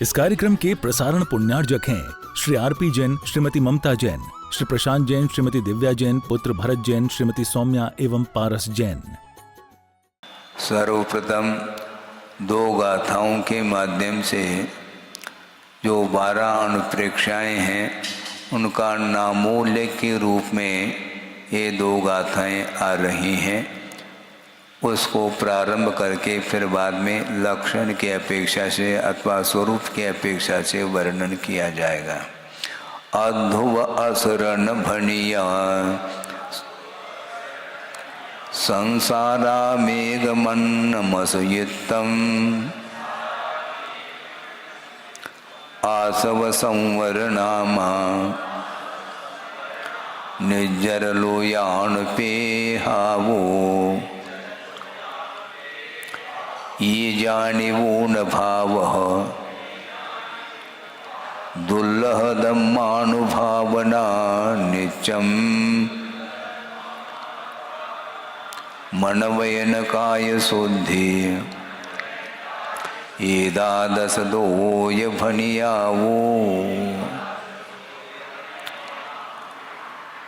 इस कार्यक्रम के प्रसारण पुण्यार्जक हैं श्री आरपी जैन, श्रीमती ममता जैन, श्री प्रशांत जैन, श्रीमती दिव्या जैन, पुत्र भरत जैन, श्रीमती सौम्या एवं पारस जैन। सर्वप्रथम 2 गाथाओं के माध्यम से जो 12 अनुप्रेक्षाएं हैं उनका नामोल्लेख के रूप में ये 2 गाथाएं आ रही हैं। उसको प्रारंभ करके फिर बाद में लक्षण की अपेक्षा से अथवा स्वरूप की अपेक्षा से वर्णन किया जाएगा। अध्रुव असरण भणिया संसारा मेघमन्नमसयुक्तम् आसव संवरनामा निज्जरलोयानुपेहावो ये जानिवो न भावः दुर्लभदम्मानुभावना नित्यम् मनवयन काय शुद्धि एदादस दोय भनियावो।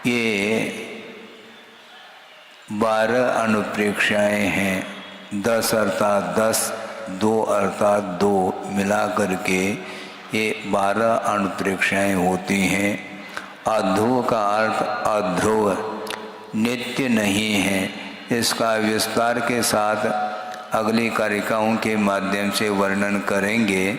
ये 12 अनुप्रेक्षाएं हैं। 10 अर्थात 10, 2 अर्थात 2 मिला करके ये 12 अनुप्रेक्षाएं होती हैं। अध्रुव का अर्थ अध्रुव नित्य नहीं है। इसका विस्तार के साथ अगली कारिकाओं के माध्यम से वर्णन करेंगे।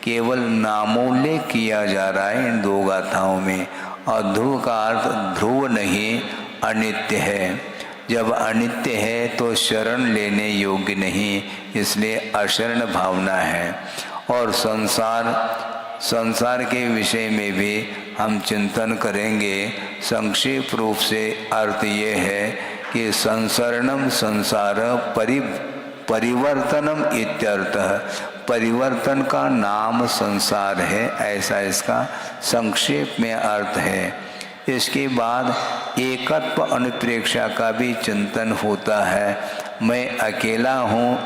केवल नामोल्लेख किया जा रहा है इन 2 गाथाओं में। अध्रुव का अर्थ ध्रुव नहीं, अनित्य है। जब अनित्य है तो शरण लेने योग्य नहीं, इसलिए अशरण भावना है। और संसार के विषय में भी हम चिंतन करेंगे। संक्षेप रूप से अर्थ ये है कि संसरणम संसार परिवर्तनम इत्यर्थः। परिवर्तन का नाम संसार है, ऐसा इसका संक्षेप में अर्थ है। इसके बाद एकत्व अनुप्रेक्षा का भी चिंतन होता है। मैं अकेला हूँ,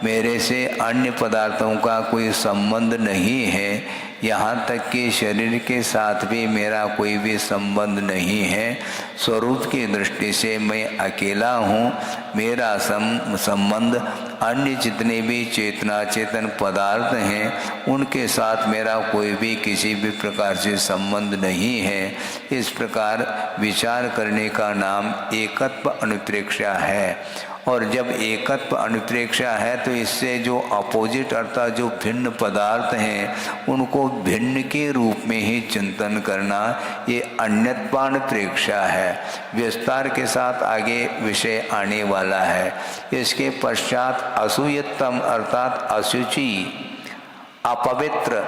मेरे से अन्य पदार्थों का कोई संबंध नहीं है, यहाँ तक कि शरीर के साथ भी मेरा कोई भी संबंध नहीं है। स्वरूप की दृष्टि से मैं अकेला हूँ। मेरा संबंध अन्य जितने भी चेतन पदार्थ हैं उनके साथ मेरा कोई भी किसी भी प्रकार से संबंध नहीं है। इस प्रकार विचार करने का नाम एकत्व अनुप्रेक्षा है। और जब एकत्व अनुप्रेक्षा है तो इससे जो अपोजिट अर्थात जो भिन्न पदार्थ हैं उनको भिन्न के रूप में ही चिंतन करना, ये अन्यत्वानुप्रेक्षा है। विस्तार के साथ आगे विषय आने वाला है। इसके पश्चात असूयतम अर्थात अशुचि, अपवित्र,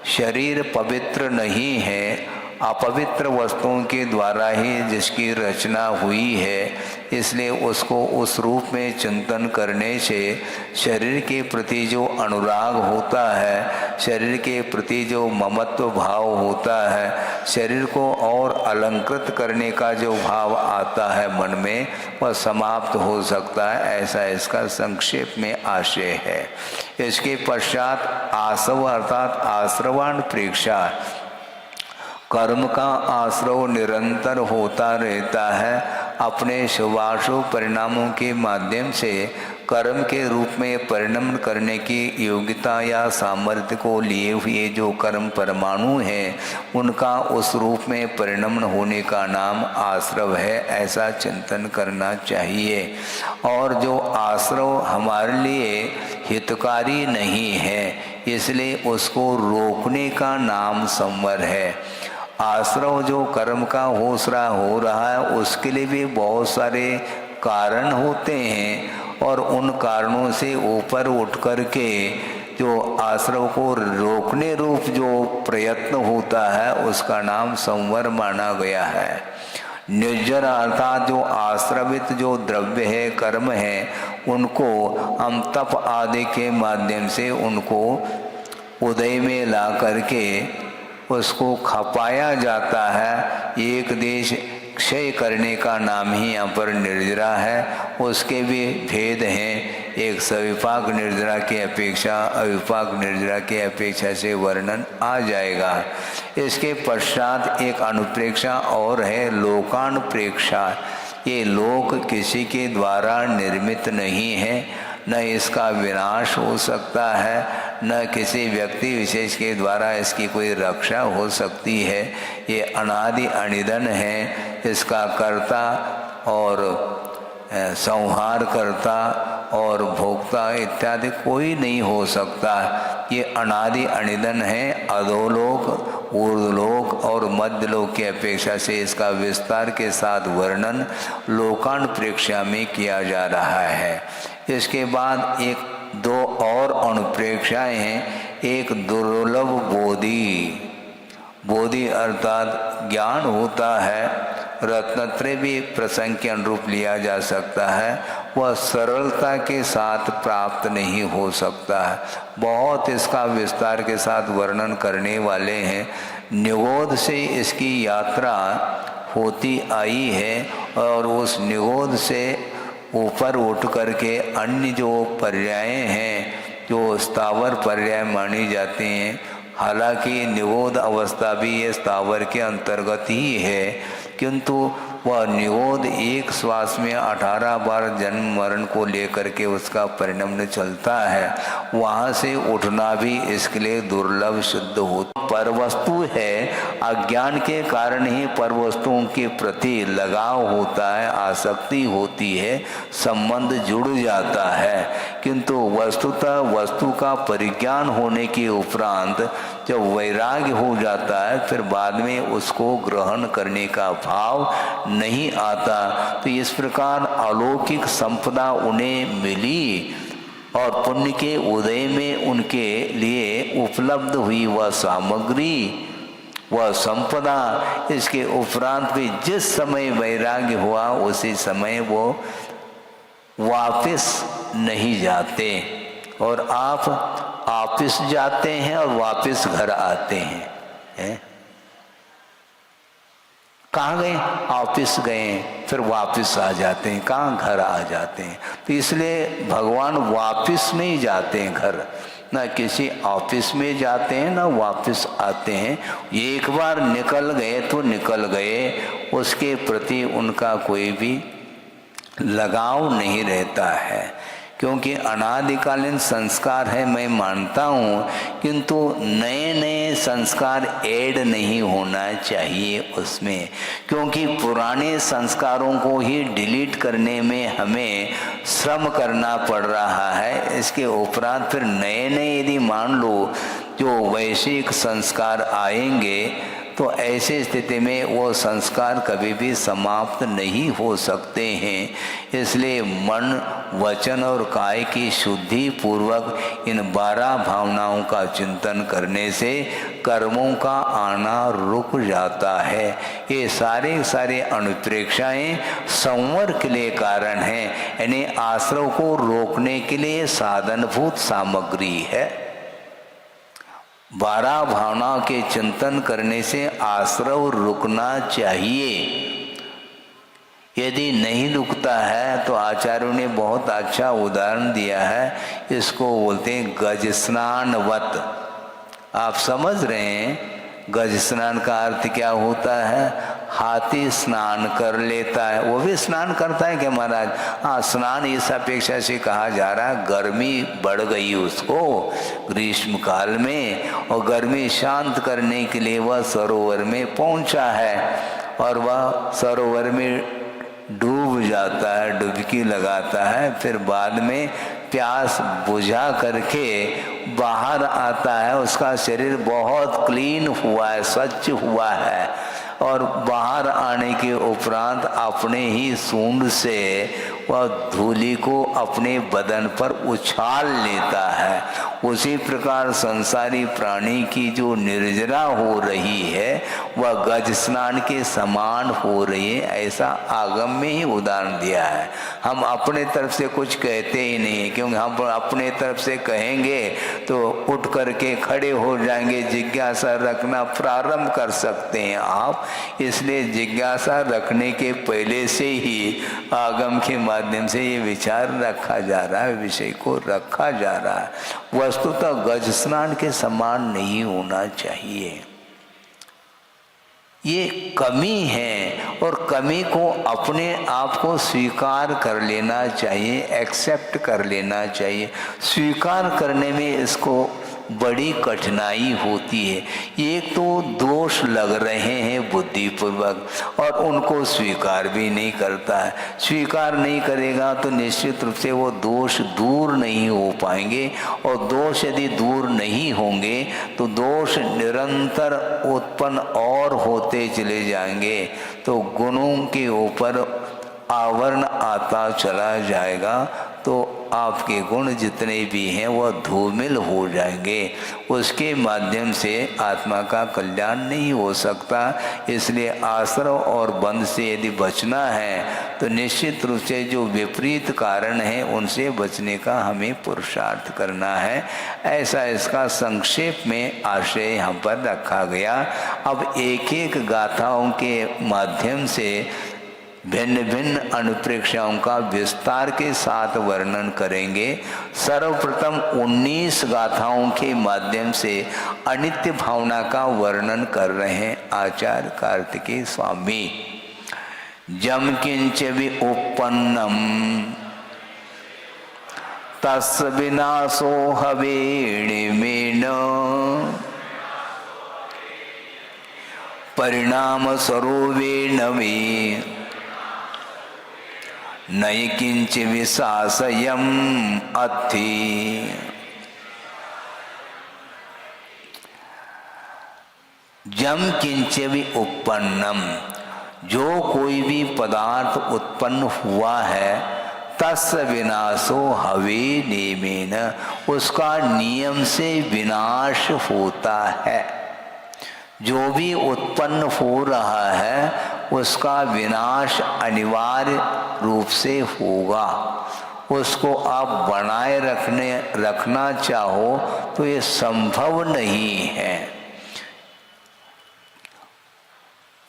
शरीर पवित्र नहीं है। अपवित्र वस्तुओं के द्वारा ही जिसकी रचना हुई है, इसलिए उसको उस रूप में चिंतन करने से शरीर के प्रति जो अनुराग होता है, शरीर के प्रति जो ममत्व भाव होता है, शरीर को और अलंकृत करने का जो भाव आता है मन में, वह समाप्त हो सकता है। ऐसा इसका संक्षेप में आशय है। इसके पश्चात आसव अर्थात आश्रवान प्रेक्षा, कर्म का आश्रव निरंतर होता रहता है। अपने शुभाशुभ परिणामों के माध्यम से कर्म के रूप में परिणमन करने की योग्यता या सामर्थ्य को लिए हुए जो कर्म परमाणु हैं उनका उस रूप में परिणमन होने का नाम आश्रव है। ऐसा चिंतन करना चाहिए। और जो आश्रव हमारे लिए हितकारी नहीं है, इसलिए उसको रोकने का नाम संवर है। आश्रव जो कर्म का हो रहा है उसके लिए भी बहुत सारे कारण होते हैं और उन कारणों से ऊपर उठ कर के जो आश्रव को रोकने रूप जो प्रयत्न होता है उसका नाम संवर माना गया है। निर्जर अर्थात जो आश्रवित जो द्रव्य है, कर्म है, उनको हम तप आदि के माध्यम से उनको उदय में ला करके उसको खपाया जाता है। एक देश क्षय करने का नाम ही यहाँ पर निर्जरा है। उसके भी भेद हैं। एक सविपाक निर्जरा की अपेक्षा अविपाक निर्जरा की अपेक्षा से वर्णन आ जाएगा। इसके पश्चात एक अनुप्रेक्षा और है, लोकानुप्रेक्षा। ये लोक किसी के द्वारा निर्मित नहीं है, न इसका विनाश हो सकता है, न किसी व्यक्ति विशेष के द्वारा इसकी कोई रक्षा हो सकती है। ये अनादि अनिधन है। इसका कर्ता और संहार करता और भोक्ता इत्यादि कोई नहीं हो सकता। ये अनादि अनिधन है। अधोलोक, ऊर्ध्वलोक और मध्यलोक की अपेक्षा से इसका विस्तार के साथ वर्णन लोकानुप्रेक्षा में किया जा रहा है। इसके बाद एक दो और अनुप्रेक्षाएं हैं। एक दुर्लभ बोधि, बोधि अर्थात ज्ञान होता है, रत्नत्रय भी प्रसंग के अनुरूप लिया जा सकता है। वह सरलता के साथ प्राप्त नहीं हो सकता है। बहुत इसका विस्तार के साथ वर्णन करने वाले हैं। निगोध से इसकी यात्रा होती आई है और उस निगोध से ऊपर उठ करके अन्य जो पर्याय हैं, जो स्थावर पर्याय मानी जाते हैं, हालांकि निगोध अवस्था भी ये स्थावर के अंतर्गत ही है, किंतु वह निगोध एक श्वास में 18 बार जन्म मरण को लेकर के उसका परिणाम चलता है। वहाँ से उठना भी इसके लिए दुर्लभ सिद्ध होता। पर वस्तु है, अज्ञान के कारण ही पर वस्तुओं के प्रति लगाव होता है, आसक्ति होती है, संबंध जुड़ जाता है। किंतु वस्तुतः वस्तु का परिज्ञान होने के उपरांत जब वैराग्य हो जाता है, फिर बाद में उसको ग्रहण करने का भाव नहीं आता। तो इस प्रकार अलौकिक संपदा उन्हें मिली और पुण्य के उदय में उनके लिए उपलब्ध हुई वह सामग्री, वह संपदा। इसके उपरांत भी जिस समय वैराग्य हुआ उसी समय वो वापस नहीं जाते और आप वापस जाते हैं और वापस घर आते हैं। कहाँ गए? ऑफिस गए, फिर वापस आ जाते हैं। कहाँ? घर आ जाते हैं। तो इसलिए भगवान वापस नहीं जाते हैं घर, ना किसी ऑफिस में जाते हैं ना वापस आते हैं। एक बार निकल गए तो निकल गए, उसके प्रति उनका कोई भी लगाव नहीं रहता है, क्योंकि अनादिकालीन संस्कार है, मैं मानता हूँ, किंतु नए नए संस्कार ऐड नहीं होना चाहिए उसमें, क्योंकि पुराने संस्कारों को ही डिलीट करने में हमें श्रम करना पड़ रहा है। इसके उपरांत फिर नए नए यदि मान लो जो वैश्विक संस्कार आएंगे तो ऐसी स्थिति में वो संस्कार कभी भी समाप्त नहीं हो सकते हैं। इसलिए मन, वचन और काय की शुद्धि पूर्वक इन 12 भावनाओं का चिंतन करने से कर्मों का आना रुक जाता है। ये सारे अनुप्रेक्षाएं संवर के लिए कारण हैं, यानी आश्रव को रोकने के लिए साधनभूत सामग्री है। 12 भावनाओं के चिंतन करने से आश्रव रुकना चाहिए। यदि नहीं रुकता है तो आचार्यों ने बहुत अच्छा उदाहरण दिया है, इसको बोलते हैं गज स्नानवत। आप समझ रहे हैं गज स्नान का अर्थ क्या होता है? हाथी स्नान कर लेता है, वो भी स्नान करता है क्या महाराज? हाँ, स्नान इस अपेक्षा से कहा जा रहा है, गर्मी बढ़ गई उसको ग्रीष्म काल में, और गर्मी शांत करने के लिए वह सरोवर में पहुंचा है और वह सरोवर में डूब जाता है, डुबकी लगाता है, फिर बाद में प्यास बुझा करके बाहर आता है। उसका शरीर बहुत क्लीन हुआ है, स्वच्छ हुआ है, और बाहर आने के उपरांत अपने ही सूंड से वह धूलि को अपने बदन पर उछाल लेता है। उसी प्रकार संसारी प्राणी की जो निर्जरा हो रही है वह गज स्नान के समान हो रही है, ऐसा आगम में ही उदाहरण दिया है। हम अपने तरफ से कुछ कहते ही नहीं, क्योंकि हम अपने तरफ से कहेंगे तो उठ करके खड़े हो जाएंगे, जिज्ञासा रखना प्रारंभ कर सकते हैं आप, इसलिए जिज्ञासा रखने के पहले से ही आगम के माध्यम से ये विचार रखा जा रहा है, विषय को रखा जा रहा है। वस्तुतः गज स्नान के समान नहीं होना चाहिए, ये कमी है और कमी को अपने आप को स्वीकार कर लेना चाहिए, एक्सेप्ट कर लेना चाहिए। स्वीकार करने में इसको बड़ी कठिनाई होती है। एक तो दोष लग रहे हैं बुद्धिपूर्वक और उनको स्वीकार भी नहीं करता है। स्वीकार नहीं करेगा तो निश्चित रूप से वो दोष दूर नहीं हो पाएंगे, और दोष यदि दूर नहीं होंगे तो दोष निरंतर उत्पन्न और होते चले जाएंगे, तो गुणों के ऊपर आवरण आता चला जाएगा, तो आपके गुण जितने भी हैं वह धूमिल हो जाएंगे। उसके माध्यम से आत्मा का कल्याण नहीं हो सकता। इसलिए आश्रव और बंध से यदि बचना है तो निश्चित रूप से जो विपरीत कारण है उनसे बचने का हमें पुरुषार्थ करना है। ऐसा इसका संक्षेप में आशय यहाँ पर रखा गया। अब एक एक गाथाओं के माध्यम से भिन्न भिन्न अनुप्रेक्षाओं का विस्तार के साथ वर्णन करेंगे। सर्वप्रथम 19 गाथाओं के माध्यम से अनित्य भावना का वर्णन कर रहे हैं आचार्य कार्तिकेय स्वामी। जम किंच भी उपन्नम तस् विनाशो हवेणिमेन परिणाम स्वरूपेण मे नई किंच विशासयम अथि। जम किंच भी उत्पन्नम, जो कोई भी पदार्थ उत्पन्न हुआ है, तस्य विनाशो हवे नियमेन, उसका नियम से विनाश होता है। जो भी उत्पन्न हो रहा है उसका विनाश अनिवार्य रूप से होगा। उसको आप बनाए रखना चाहो तो ये संभव नहीं है।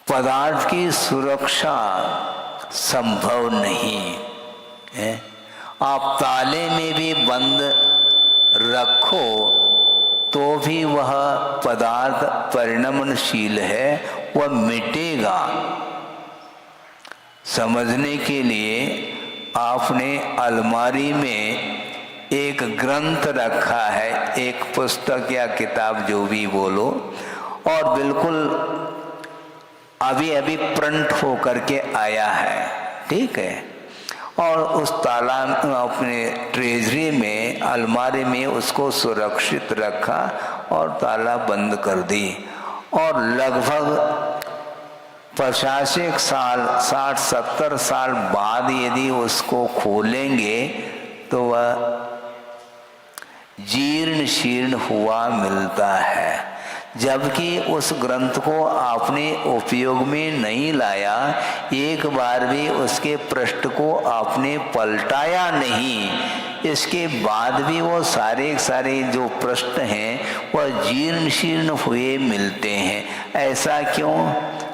पदार्थ की सुरक्षा संभव नहीं है। आप ताले में भी बंद रखो तो भी वह पदार्थ परिणमनशील है, वह मिटेगा। समझने के लिए आपने अलमारी में एक ग्रंथ रखा है, एक पुस्तक या किताब जो भी बोलो, और बिल्कुल अभी अभी प्रिंट हो करके आया है, ठीक है, और उस ताला अपने ट्रेजरी में अलमारी में उसको सुरक्षित रखा और ताला बंद कर दी, और लगभग 50 साल 60-70 साल बाद यदि उसको खोलेंगे तो वह जीर्ण शीर्ण हुआ मिलता है। जबकि उस ग्रंथ को आपने उपयोग में नहीं लाया, एक बार भी उसके पृष्ठ को आपने पलटाया नहीं, इसके बाद भी वो सारे जो पृष्ठ हैं वह जीर्ण शीर्ण हुए मिलते हैं। ऐसा क्यों?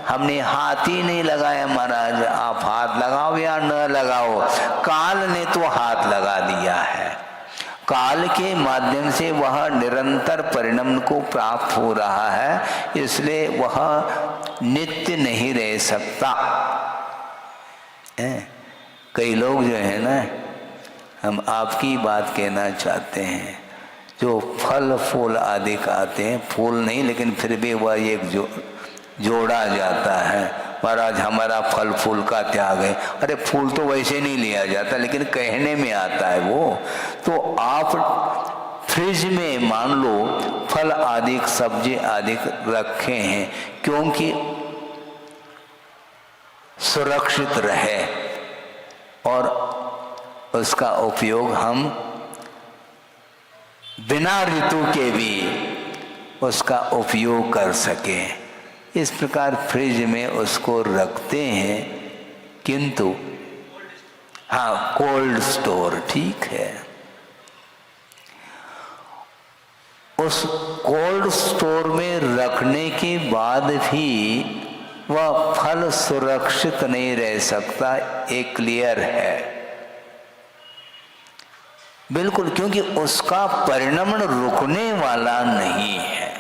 हमने हाथ ही नहीं लगाया महाराज। आप हाथ लगाओ या न लगाओ, काल ने तो हाथ लगा दिया है। काल के माध्यम से वह निरंतर परिणाम को प्राप्त हो रहा है, इसलिए वह नित्य नहीं रह सकता। कई लोग जो है ना, हम आपकी बात कहना चाहते हैं, जो फल फूल आदि आते हैं, फूल नहीं लेकिन फिर भी वह एक जोड़ा जाता है, महाराज हमारा फल फूल का त्याग है। अरे फूल तो वैसे नहीं लिया जाता, लेकिन कहने में आता है वो। तो आप फ्रिज में मान लो फल आदि सब्जी आदि रखे हैं, क्योंकि सुरक्षित रहे और उसका उपयोग हम बिना ऋतु के भी उसका उपयोग कर सकें। इस प्रकार फ्रिज में उसको रखते हैं, किंतु हाँ कोल्ड स्टोर ठीक है। उस कोल्ड स्टोर में रखने के बाद भी वह फल सुरक्षित नहीं रह सकता, ये क्लियर है बिल्कुल, क्योंकि उसका परिणमन रुकने वाला नहीं है।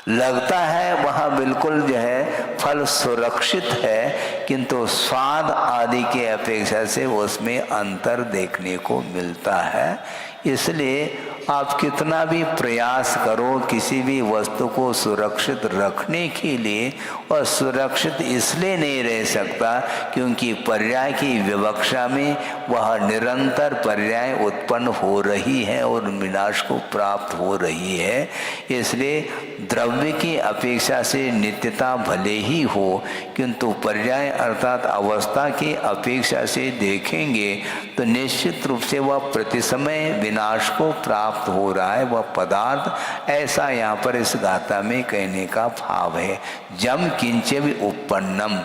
लगता है वह बिल्कुल जो है फल सुरक्षित है, किंतु स्वाद आदि के अपेक्षा से उसमें अंतर देखने को मिलता है। इसलिए आप कितना भी प्रयास करो किसी भी वस्तु को सुरक्षित रखने के लिए, और सुरक्षित इसलिए नहीं रह सकता क्योंकि पर्याय की विवक्षा में वह निरंतर पर्याय उत्पन्न हो रही है और विनाश को प्राप्त हो रही है। इसलिए द्रव्य की अपेक्षा से नित्यता भले ही हो, किंतु पर्याय अर्थात अवस्था की अपेक्षा से देखेंगे तो निश्चित रूप से वह प्रतिसमय विनाश को प्राप्त हो रहा है, वह पदार्थ। ऐसा यहाँ पर इस गाथा में कहने का भाव है। जम किंचे भी उत्पन्नम,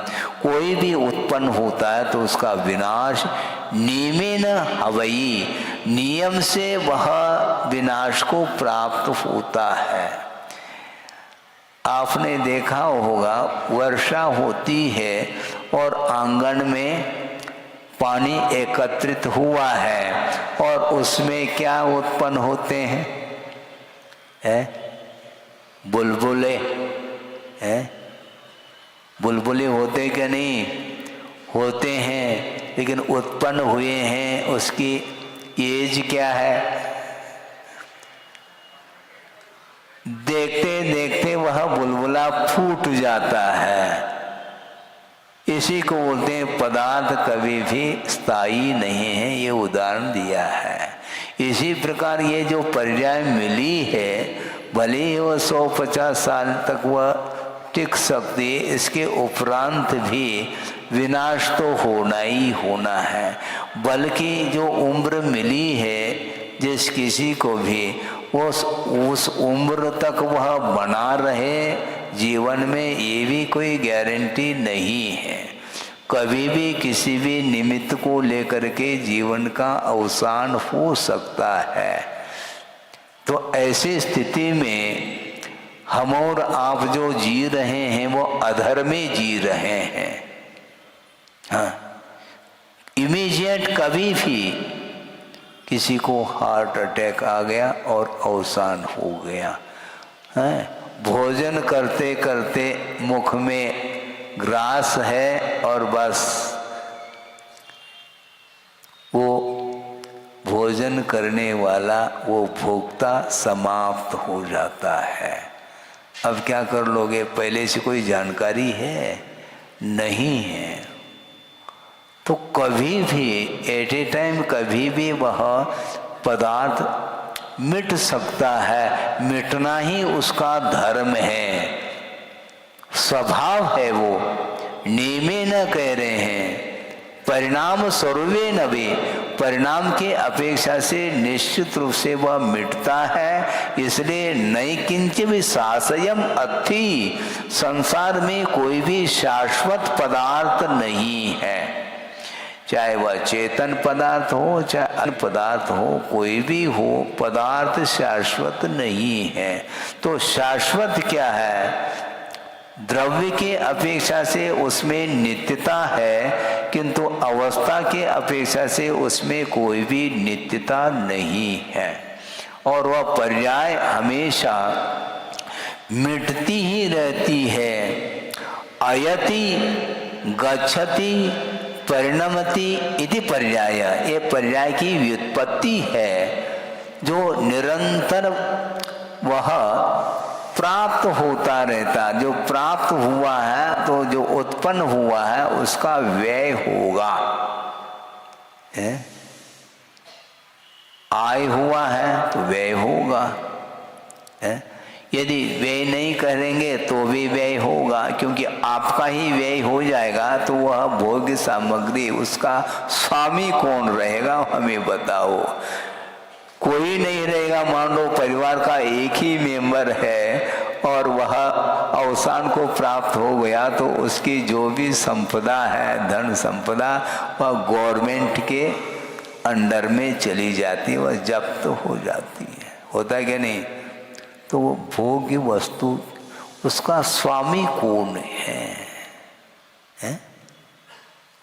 कोई भी उत्पन्न होता है तो उसका विनाश नियमेन हवई, नियम से वह विनाश को प्राप्त होता है। आपने देखा होगा वर्षा होती है और आंगन में पानी एकत्रित हुआ है और उसमें क्या उत्पन्न होते हैं? बुलबुले। बुलबुले होते क्या नहीं होते हैं, लेकिन उत्पन्न हुए हैं, उसकी एज क्या है? देखते देखते वह बुलबुला फूट जाता है। इसी को बोलते हैं पदार्थ कभी भी स्थायी नहीं है, ये उदाहरण दिया है। इसी प्रकार ये जो पर्याय मिली है, भले ही वह 150 साल तक वह टिक सकती है, इसके उपरांत भी विनाश तो होना ही होना है। बल्कि जो उम्र मिली है जिस किसी को भी, उस उम्र तक वह बना रहे जीवन में, ये भी कोई गारंटी नहीं है। कभी भी किसी भी निमित्त को लेकर के जीवन का अवसान हो सकता है। तो ऐसी स्थिति में हम और आप जो जी रहे हैं वो अधर में जी रहे हैं। हाँ, इमीडिएट कभी भी किसी को हार्ट अटैक आ गया और अवसान हो गया है। भोजन करते करते मुख में ग्रास है और बस वो भोजन करने वाला वो भोक्ता समाप्त हो जाता है। अब क्या कर लोगे? पहले से कोई जानकारी है नहीं है, तो कभी भी एट ए टाइम कभी भी वह पदार्थ मिट सकता है। मिटना ही उसका धर्म है, स्वभाव है। वो नियमे न कह रहे हैं, परिणाम स्वरूपे न भी, परिणाम के अपेक्षा से निश्चित रूप से वह मिटता है। इसलिए नई किंच भी शासयम अथि, संसार में कोई भी शाश्वत पदार्थ नहीं है। चाहे वह चेतन पदार्थ हो चाहे अन्य पदार्थ हो, कोई भी हो, पदार्थ शाश्वत नहीं है। तो शाश्वत क्या है? द्रव्य के अपेक्षा से उसमें नित्यता है, किंतु अवस्था के अपेक्षा से उसमें कोई भी नित्यता नहीं है। और वह पर्याय हमेशा मिटती ही रहती है। अयति गच्छति परिणमति इति पर्याय, ये पर्याय की व्युत्पत्ति है जो निरंतर वह प्राप्त होता रहता। जो प्राप्त हुआ है तो जो उत्पन्न हुआ है उसका व्यय होगा। आय हुआ है तो व्यय होगा। यदि व्यय नहीं करेंगे तो भी व्यय होगा, क्योंकि आपका ही व्यय हो जाएगा तो वह भोग्य सामग्री, उसका स्वामी कौन रहेगा हमें बताओ? कोई नहीं रहेगा। मान लो परिवार का एक ही मेंबर है और वह अवसान को प्राप्त हो गया, तो उसकी जो भी संपदा है, धन संपदा, वह गवर्नमेंट के अंडर में चली जाती है, वह जब्त हो जाती है। होता है क्या नहीं? तो वो भोग्य वस्तु, उसका स्वामी कौन है? है?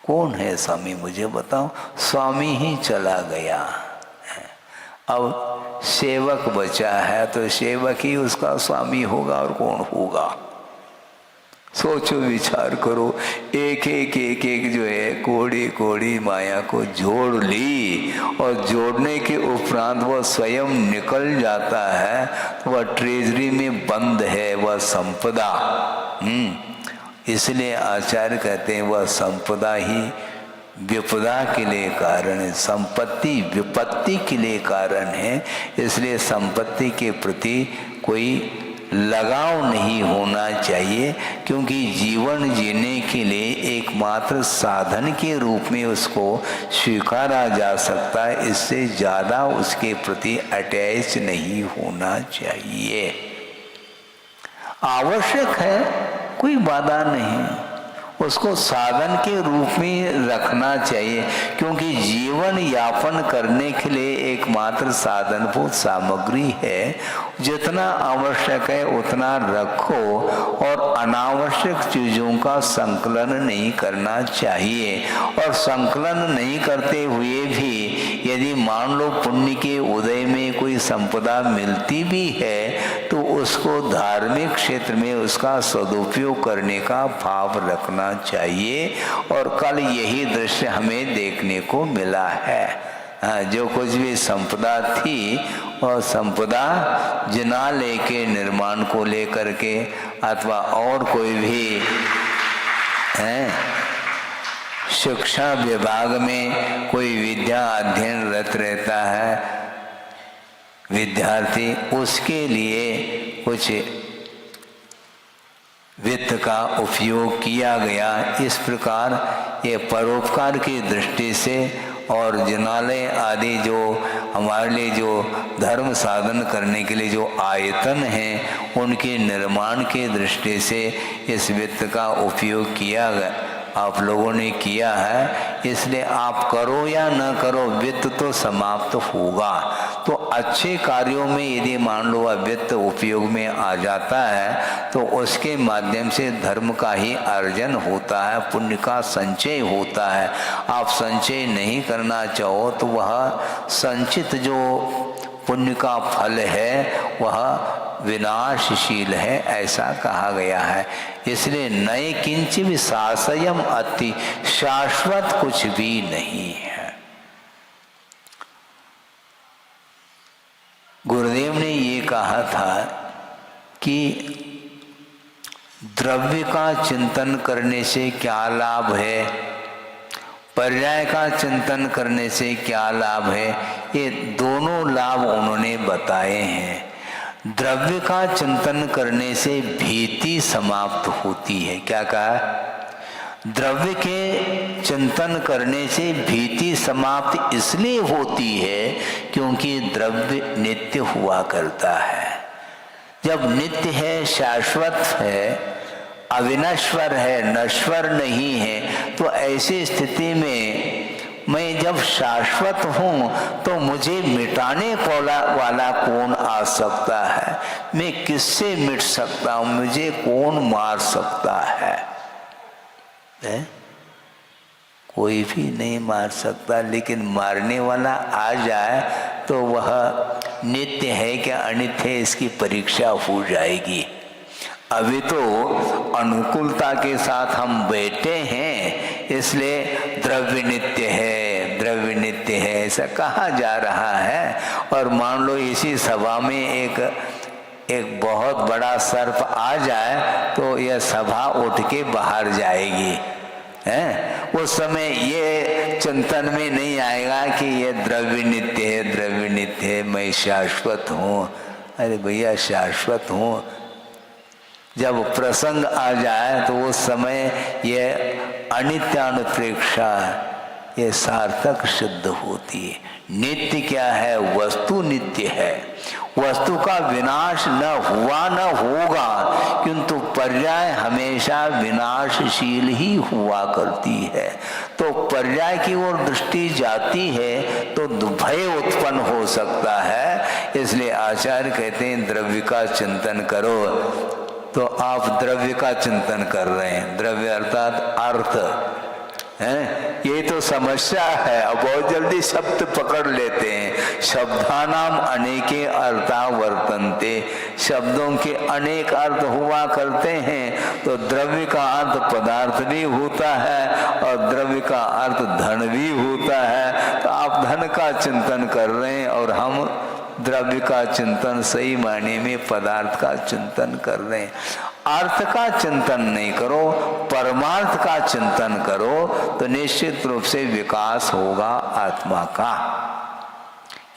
कौन है स्वामी मुझे बताओ? स्वामी ही चला गया है। अब सेवक बचा है तो सेवक ही उसका स्वामी होगा और कौन होगा? सोचो, विचार करो। एक एक जो है कोड़ी कोड़ी माया को जोड़ ली और जोड़ने के उपरांत वह स्वयं निकल जाता है, वह ट्रेजरी में बंद है, वह संपदा। इसलिए आचार्य कहते हैं वह संपदा ही विपदा के लिए कारण है, संपत्ति विपत्ति के लिए कारण है। इसलिए संपत्ति के प्रति कोई लगाव नहीं होना चाहिए, क्योंकि जीवन जीने के लिए एकमात्र साधन के रूप में उसको स्वीकारा जा सकता है। इससे ज़्यादा उसके प्रति अटैच नहीं होना चाहिए। आवश्यक है, कोई बाधा नहीं, उसको साधन के रूप में रखना चाहिए, क्योंकि जीवन यापन करने के लिए एकमात्र साधनभूत सामग्री है। जितना आवश्यक है उतना रखो और अनावश्यक चीजों का संकलन नहीं करना चाहिए। और संकलन नहीं करते हुए भी यदि मान लो पुण्य के उदय में कोई संपदा मिलती भी है तो उसको धार्मिक क्षेत्र में उसका सदुपयोग करने का भाव रखना चाहिए। और कल यही दृश्य हमें देखने को मिला है। जो कुछ भी संपदा थी और संपदा जिनालय के निर्माण को लेकर के अथवा और कोई भी शिक्षा विभाग में कोई विद्या अध्ययनरत रहता है विद्यार्थी, उसके लिए कुछ वित्त का उपयोग किया गया। इस प्रकार ये परोपकार की दृष्टि से और जिनालय आदि जो हमारे लिए जो धर्म साधन करने के लिए जो आयतन हैं उनके निर्माण की दृष्टि से इस वित्त का उपयोग किया गया, आप लोगों ने किया है। इसलिए आप करो या न करो वित्त तो समाप्त होगा। तो अच्छे कार्यों में यदि मान लो वित्त उपयोग में आ जाता है तो उसके माध्यम से धर्म का ही अर्जन होता है, पुण्य का संचय होता है। आप संचय नहीं करना चाहो तो वह संचित जो पुण्य का फल है वह विनाशशील है, ऐसा कहा गया है। इसलिए नए किंच विशासयम अति, शाश्वत कुछ भी नहीं है। गुरुदेव ने ये कहा था कि द्रव्य का चिंतन करने से क्या लाभ है, पर्याय का चिंतन करने से क्या लाभ है, ये दोनों लाभ उन्होंने बताए हैं। द्रव्य का चिंतन करने से भीति समाप्त होती है। क्या कहा? द्रव्य के चिंतन करने से भीति समाप्त इसलिए होती है क्योंकि द्रव्य नित्य हुआ करता है। जब नित्य है, शाश्वत है, अविनश्वर है, नश्वर नहीं है, तो ऐसी स्थिति में मैं जब शाश्वत हूं तो मुझे मिटाने वाला कौन आ सकता है? मैं किससे मिट सकता हूं? मुझे कौन मार सकता है? कोई भी नहीं मार सकता। लेकिन मारने वाला आ जाए तो वह नित्य है क्या अनित्य है, इसकी परीक्षा हो जाएगी। अभी तो अनुकूलता के साथ हम बैठे हैं, इसलिए द्रव्य नित्य है, द्रव्य नित्य है ऐसा कहा जा रहा है। और मान लो इसी सभा में एक बहुत बड़ा सर्प आ जाए तो यह सभा उठ के बाहर जाएगी। उस समय ये चिंतन में नहीं आएगा कि ये द्रव्य नित्य है, द्रव्य नित्य है, मैं शाश्वत हूँ। अरे भैया शाश्वत हूँ, जब प्रसंग आ जाए तो उस समय ये अनित्यानुप्रेक्षा ये सार्थक सिद्ध होती है। नित्य क्या है? वस्तु नित्य है, वस्तु का विनाश न हुआ न होगा, किंतु पर्याय हमेशा विनाशशील ही हुआ करती है। तो पर्याय की ओर दृष्टि जाती है तो भय उत्पन्न हो सकता है। इसलिए आचार्य कहते हैं द्रव्य का चिंतन करो। तो आप द्रव्य का चिंतन कर रहे हैं, द्रव्य अर्थात अर्थ अर्थ है। ये तो समस्या है, अब बहुत जल्दी शब्द पकड़ लेते हैं। शब्दानाम अनेके अर्था वर्तन्ते, शब्दों के अनेक अर्थ हुआ करते हैं। तो द्रव्य का अर्थ पदार्थ भी होता है और द्रव्य का अर्थ धन भी होता है। तो आप धन का चिंतन कर रहे हैं और हम द्रव्य का चिंतन, सही मायने में पदार्थ का चिंतन कर रहे हैं। अर्थ का चिंतन नहीं करो, परमार्थ का चिंतन करो तो निश्चित रूप से विकास होगा आत्मा का।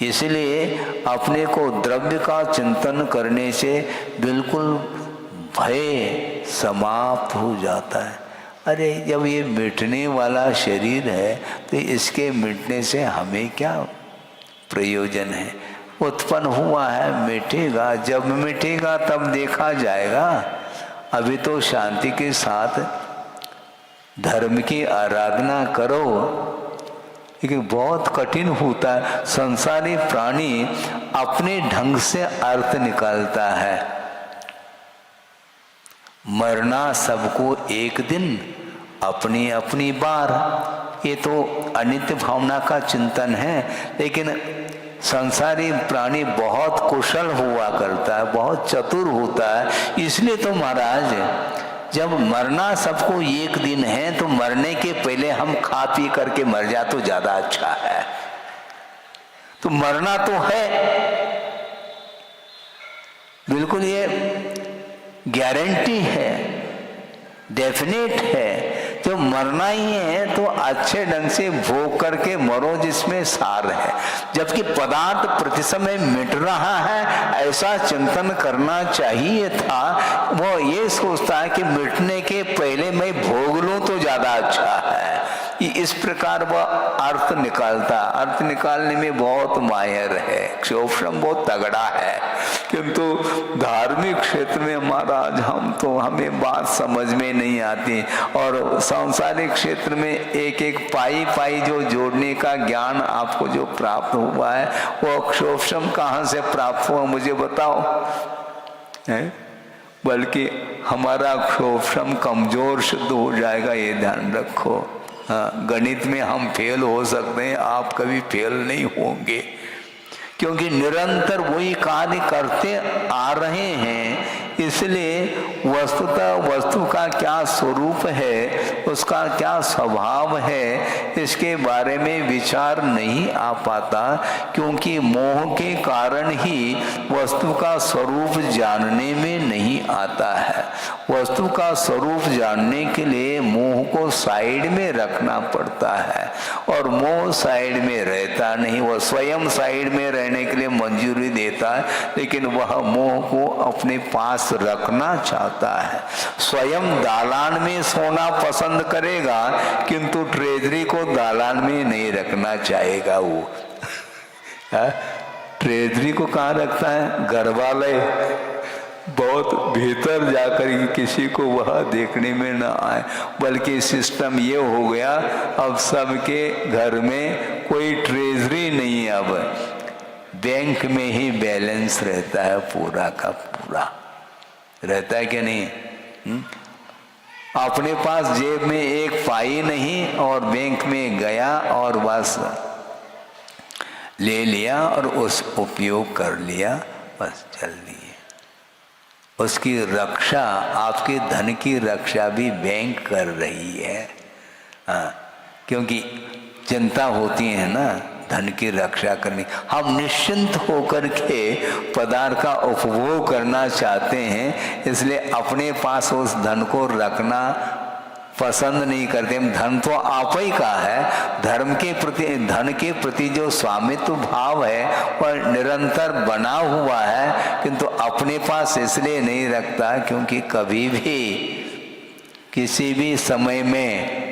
इसलिए अपने को द्रव्य का चिंतन करने से बिल्कुल भय समाप्त हो जाता है। अरे जब ये मिटने वाला शरीर है तो इसके मिटने से हमें क्या प्रयोजन है? उत्पन्न हुआ है, मिटेगा, जब मिटेगा तब देखा जाएगा। अभी तो शांति के साथ धर्म की आराधना करो, लेकिन बहुत कठिन होता है। संसारी प्राणी अपने ढंग से अर्थ निकालता है। मरना सबको एक दिन, अपनी अपनी बार, ये तो अनित्य भावना का चिंतन है। लेकिन संसारी प्राणी बहुत कुशल हुआ करता है, बहुत चतुर होता है। इसलिए तो महाराज जब मरना सबको एक दिन है तो मरने के पहले हम खा पी करके मर जा तो ज्यादा अच्छा है। तो मरना तो है, बिल्कुल ये गारंटी है, डेफिनेट है। जो मरना ही है तो अच्छे ढंग से भोग करके मरो जिसमें सार है। जबकि पदार्थ प्रति समय मिट रहा है, ऐसा चिंतन करना चाहिए था। वो ये सोचता है कि मिटने के पहले मैं भोग लूं तो ज्यादा अच्छा है। इस प्रकार वह अर्थ निकालता। अर्थ निकालने में बहुत माहिर है, क्षोभम बहुत तगड़ा है। किंतु धार्मिक क्षेत्र में महाराज हमें बात समझ में नहीं आती। और सांसारिक क्षेत्र में एक एक पाई पाई जो जोड़ने का ज्ञान आपको जो प्राप्त हुआ है, वो क्षोभम कहाँ से प्राप्त हुआ मुझे बताओ है? बल्कि हमारा क्षोभम कमजोर शुद्ध हो जाएगा, ये ध्यान रखो। हाँ, गणित में हम फेल हो सकते हैं, आप कभी फेल नहीं होंगे, क्योंकि निरंतर वही कार्य करते आ रहे हैं। इसलिए वस्तुतः वस्तु का क्या स्वरूप है, उसका क्या स्वभाव है, इसके बारे में विचार नहीं आ पाता। क्योंकि मोह के कारण ही वस्तु का स्वरूप जानने में नहीं आता है। वस्तु का स्वरूप जानने के लिए मोह को साइड में रखना पड़ता है, और मोह साइड में रहता नहीं। वह स्वयं साइड में रहने के लिए मंजूरी देता है, लेकिन वह मोह को अपने पास रखना चाहता है। स्वयं दालान में सोना पसंद करेगा, किंतु ट्रेजरी को दालान में नहीं रखना चाहेगा। वो ट्रेजरी को कहाँ रखता है? गर्भालय, बहुत भीतर जाकर किसी को वह देखने में न आए। बल्कि सिस्टम ये हो गया, अब सबके घर में कोई ट्रेजरी नहीं, अब बैंक में ही बैलेंस रहता है, पूरा का पूरा रहता है कि नहीं? अपने पास जेब में एक पाई नहीं और बैंक में गया और बस ले लिया और उस उपयोग कर लिया, बस चल दिए। उसकी रक्षा, आपके धन की रक्षा भी बैंक कर रही है। हाँ, क्योंकि चिंता होती है ना धन की रक्षा करनी। हम निश्चिंत होकर के पदार्थ का उपभोग करना चाहते हैं, इसलिए अपने पास उस धन को रखना पसंद नहीं करते। धन तो आप ही का है। धर्म के प्रति, धन के प्रति जो स्वामित्व भाव है वह निरंतर बना हुआ है, किंतु अपने पास इसलिए नहीं रखता क्योंकि कभी भी किसी भी समय में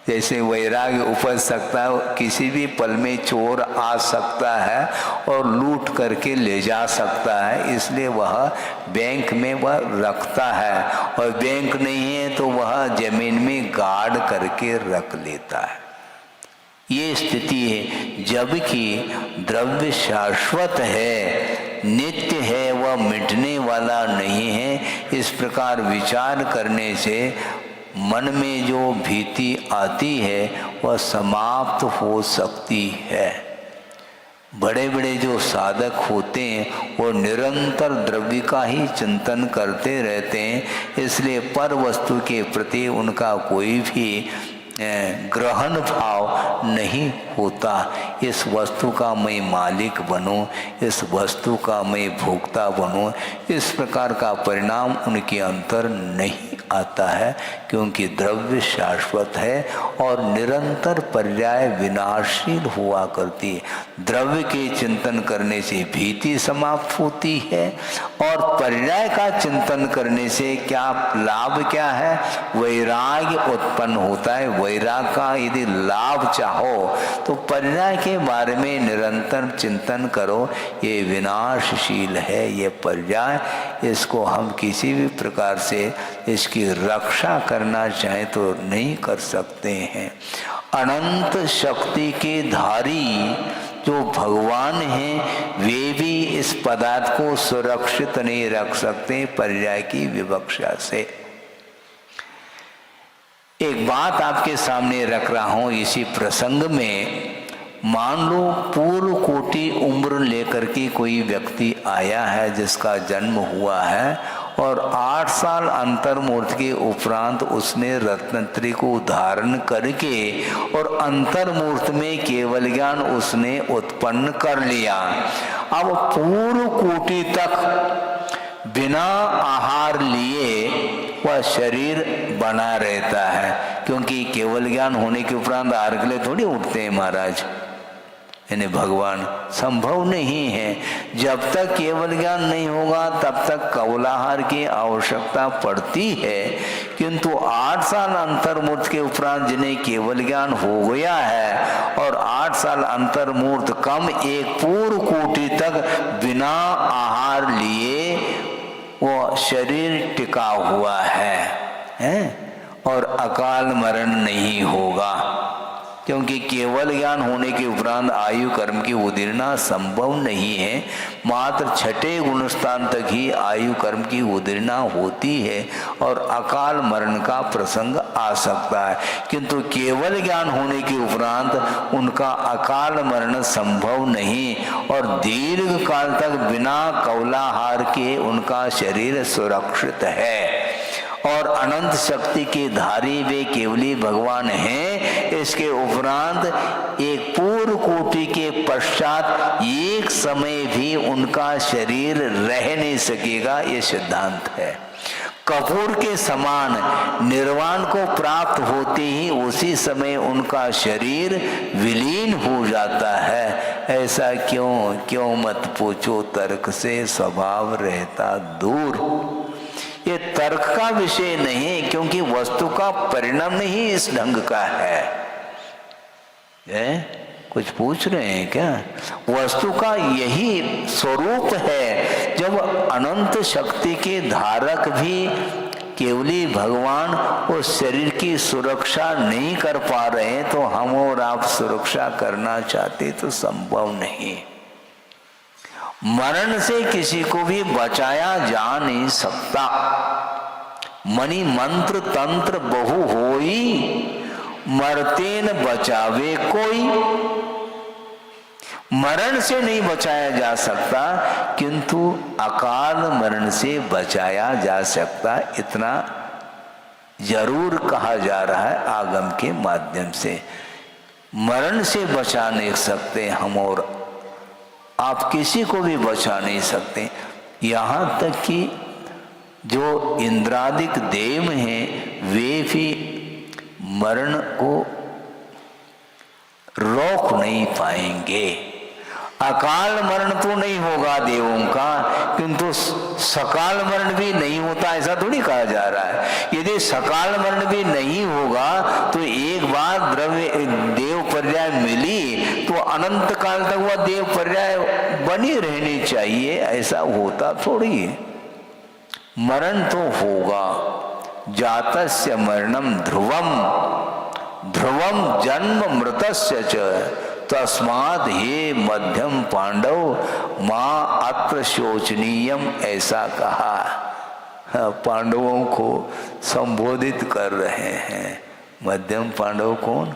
जैसे वैराग्य उपज सकता है, किसी भी पल में चोर आ सकता है और लूट करके ले जा सकता है। इसलिए वह बैंक में वह रखता है, और बैंक नहीं है तो वह जमीन में गाड़ करके रख लेता है। ये स्थिति है। जबकि द्रव्य शाश्वत है, नित्य है, वह मिटने वाला नहीं है। इस प्रकार विचार करने से मन में जो भीति आती है वह समाप्त हो सकती है। बड़े बड़े जो साधक होते हैं वो निरंतर द्रव्य का ही चिंतन करते रहते हैं, इसलिए पर वस्तु के प्रति उनका कोई भी ग्रहण भाव नहीं होता। इस वस्तु का मैं मालिक बनूं, इस वस्तु का मैं भोक्ता बनूं, इस प्रकार का परिणाम उनके अंतर नहीं आता है, क्योंकि द्रव्य शाश्वत है और निरंतर पर्याय विनाशील हुआ करती है। द्रव्य के चिंतन करने से भीति समाप्त होती है और पर्याय का चिंतन करने से क्या लाभ क्या है? वैराग्य उत्पन्न होता है। वैराग्य का यदि लाभ चाहो तो पर्याय के बारे में निरंतर चिंतन करो। ये विनाशशील है, ये पर्याय, इसको हम किसी भी प्रकार से इसकी रक्षा करना चाहे तो नहीं कर सकते हैं। अनंत शक्ति के धारी जो भगवान हैं वे भी इस पदार्थ को सुरक्षित नहीं रख सकते पर्याय की विवक्षा से। एक बात आपके सामने रख रहा हूं इसी प्रसंग में। मान लो पूर्व कोटि उम्र लेकर के कोई व्यक्ति आया है जिसका जन्म हुआ है और 8 साल अंतर्मूर्त के उपरांत उसने रत्नत्रय को धारण करके और अंतर्मूर्त में केवल ज्ञान उसने उत्पन्न कर लिया। अब पूर्व कोटि तक बिना आहार लिए वह शरीर बना रहता है, क्योंकि केवल ज्ञान होने के उपरांत आहार के लिए थोड़ी उठते हैं महाराज, यानी भगवान, संभव नहीं है। जब तक केवल ज्ञान नहीं होगा तब तक कौलाहार की आवश्यकता पड़ती है, किंतु 8 साल अंतर्मूर्त के उपरांत जिन्हें केवल ज्ञान हो गया है और 8 साल अंतर्मूर्त कम एक पूर्व कोटि तक बिना आहार लिए वो शरीर टिका हुआ है और अकाल मरण नहीं होगा, क्योंकि केवल ज्ञान होने के उपरांत आयु कर्म की उदीर्णा संभव नहीं है। मात्र छठे गुणस्थान तक ही आयु कर्म की उदीर्णा होती है और अकाल मरण का प्रसंग आ सकता है, किंतु केवल ज्ञान होने के उपरांत उनका अकाल मरण संभव नहीं और दीर्घ काल तक बिना कौलाहार के उनका शरीर सुरक्षित है। और अनंत शक्ति के धारी वे केवली भगवान हैं। इसके उपरांत एक पूर्व कोटि के पश्चात एक समय भी उनका शरीर रह नहीं सकेगा, ये सिद्धांत है। कपूर के समान निर्वाण को प्राप्त होते ही उसी समय उनका शरीर विलीन हो जाता है। ऐसा क्यों मत पूछो, तर्क से स्वभाव रहता दूर। ये तर्क का विषय नहीं, क्योंकि वस्तु का परिणाम ही इस ढंग का है। कुछ पूछ रहे हैं क्या? वस्तु का यही स्वरूप है। जब अनंत शक्ति के धारक भी केवली भगवान उस शरीर की सुरक्षा नहीं कर पा रहे हैं, तो हम और आप सुरक्षा करना चाहते तो संभव नहीं। मरण से किसी को भी बचाया जा नहीं सकता। मणि मंत्र तंत्र बहु होई, मरते न बचावे कोई। मरण से नहीं बचाया जा सकता, किंतु अकाल मरण से बचाया जा सकता, इतना जरूर कहा जा रहा है आगम के माध्यम से। मरण से बचा नहीं सकते हम और आप, किसी को भी बचा नहीं सकते। यहाँ तक कि जो इंद्रादिक देव हैं वे भी मरण को रोक नहीं पाएंगे। अकाल मरण तो नहीं होगा देवों का, किंतु सकाल मरण भी नहीं होता, ऐसा थोड़ी कहा जा रहा है। यदि सकाल मरण भी नहीं होगा तो एक बार द्रव्य देव पर्याय मिली तो अनंत काल तक वह देव पर्याय बनी रहनी चाहिए, ऐसा होता थोड़ी। मरण तो होगा। जातस्य मरणम ध्रुवम, ध्रुवम जन्म मृतस्य च, तस्माद हे मध्यम पांडव मां अत्र शोचनीयम, ऐसा कहा। पांडवों को संबोधित कर रहे हैं। मध्यम पांडव कौन?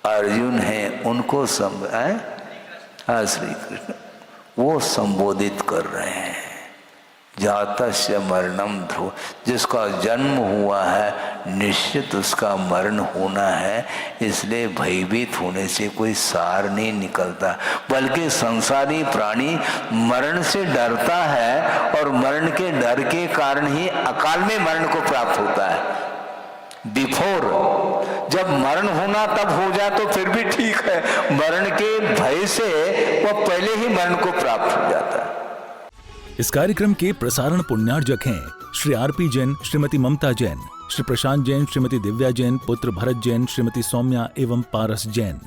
अर्जुन हैं, उनको श्री कृष्ण वो संबोधित कर रहे हैं। जातस्य मरणम ध्रुव, जिसका जन्म हुआ है निश्चित उसका मरण होना है, इसलिए भयभीत होने से कोई सार नहीं निकलता, बल्कि संसारी प्राणी मरण से डरता है और मरण के डर के कारण ही अकाल में मरण को प्राप्त होता है। बिफोर जब मरण होना तब हो जाए तो फिर भी ठीक है, मरण के भय से वह पहले ही मरण को प्राप्त हो जाता है। इस कार्यक्रम के प्रसारण पुण्यार्जक हैं श्री आरपी जैन, श्रीमती ममता जैन, श्री प्रशांत जैन, श्रीमती दिव्या जैन, पुत्र भरत जैन, श्रीमती सौम्या एवं पारस जैन।